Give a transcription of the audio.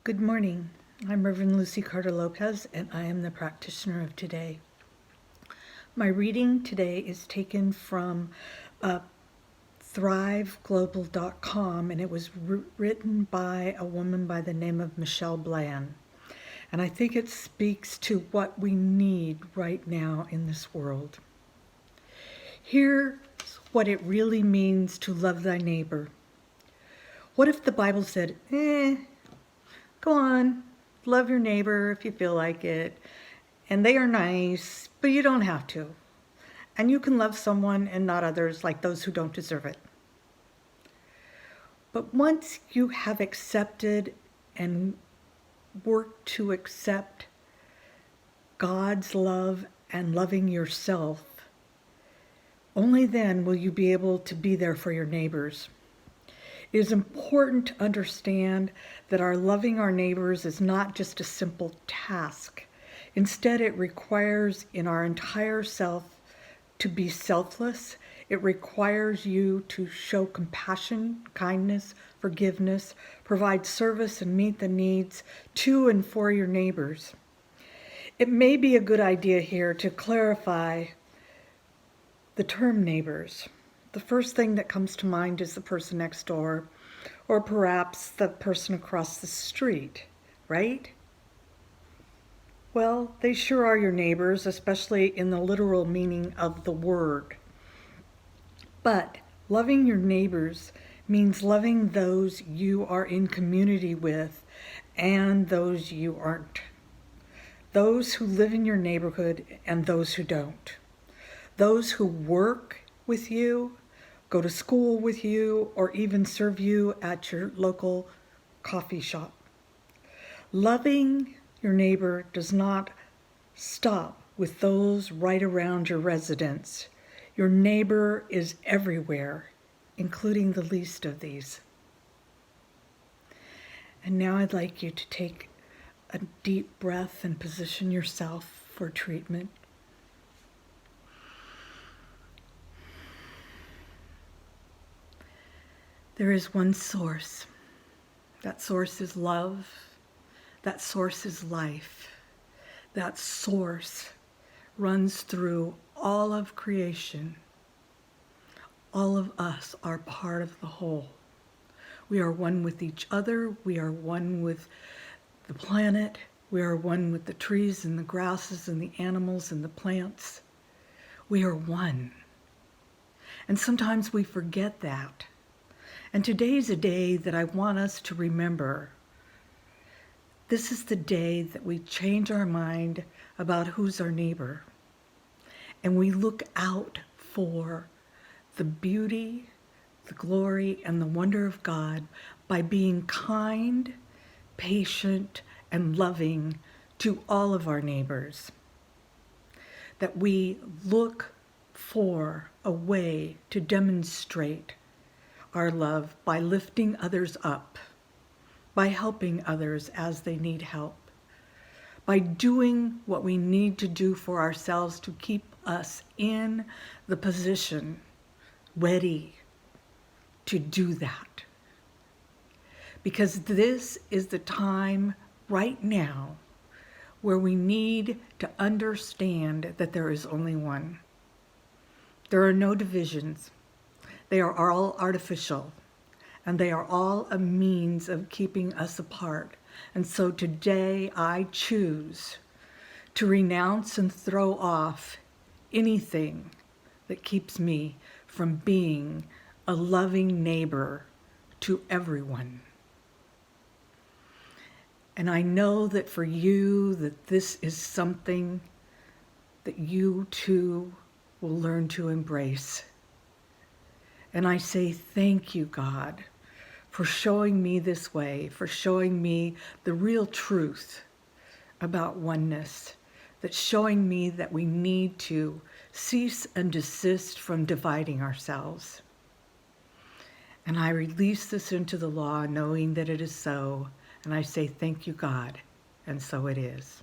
Good morning. I'm Reverend Lucie Carter Lopez, and I am the practitioner of today. My reading today is taken from thriveglobal.com, and it was written by a woman by the name of Michelle Bland. And I think it speaks to what we need right now in this world. Here's what it really means to love thy neighbor. What if the Bible said, go on, love your neighbor if you feel like it, and they are nice, but you don't have to. And you can love someone and not others, like those who don't deserve it. But once you have accepted and worked to accept God's love and loving yourself, only then will you be able to be there for your neighbors. It is important to understand that our loving our neighbors is not just a simple task. Instead, it requires in our entire self to be selfless. It requires you to show compassion, kindness, forgiveness, provide service, and meet the needs to and for your neighbors. It may be a good idea here to clarify the term neighbors. The first thing that comes to mind is the person next door, or perhaps the person across the street, right? Well, they sure are your neighbors, especially in the literal meaning of the word. But loving your neighbors means loving those you are in community with and those you aren't. Those who live in your neighborhood and those who don't. Those who work with you, go to school with you, or even serve you at your local coffee shop. Loving your neighbor does not stop with those right around your residence. Your neighbor is everywhere, including the least of these. And now I'd like you to take a deep breath and position yourself for treatment. There is one source. That source is love. That source is life. That source runs through all of creation. All of us are part of the whole. We are one with each other. We are one with the planet. We are one with the trees and the grasses and the animals and the plants. We are one. And sometimes we forget that. And today's a day that I want us to remember. This is the day that we change our mind about who's our neighbor. And we look out for the beauty, the glory, and the wonder of God by being kind, patient, and loving to all of our neighbors. That we look for a way to demonstrate our love by lifting others up, by helping others as they need help, by doing what we need to do for ourselves to keep us in the position ready to do that. Because this is the time right now where we need to understand that there is only one. There are no divisions. They are all artificial, and they are all a means of keeping us apart. And so today I choose to renounce and throw off anything that keeps me from being a loving neighbor to everyone. And I know that for you, that this is something that you too will learn to embrace. And I say thank you, God, for showing me this way, for showing me the real truth about oneness, that's showing me that we need to cease and desist from dividing ourselves. And I release this into the law knowing that it is so, and I say thank you, God, and so it is.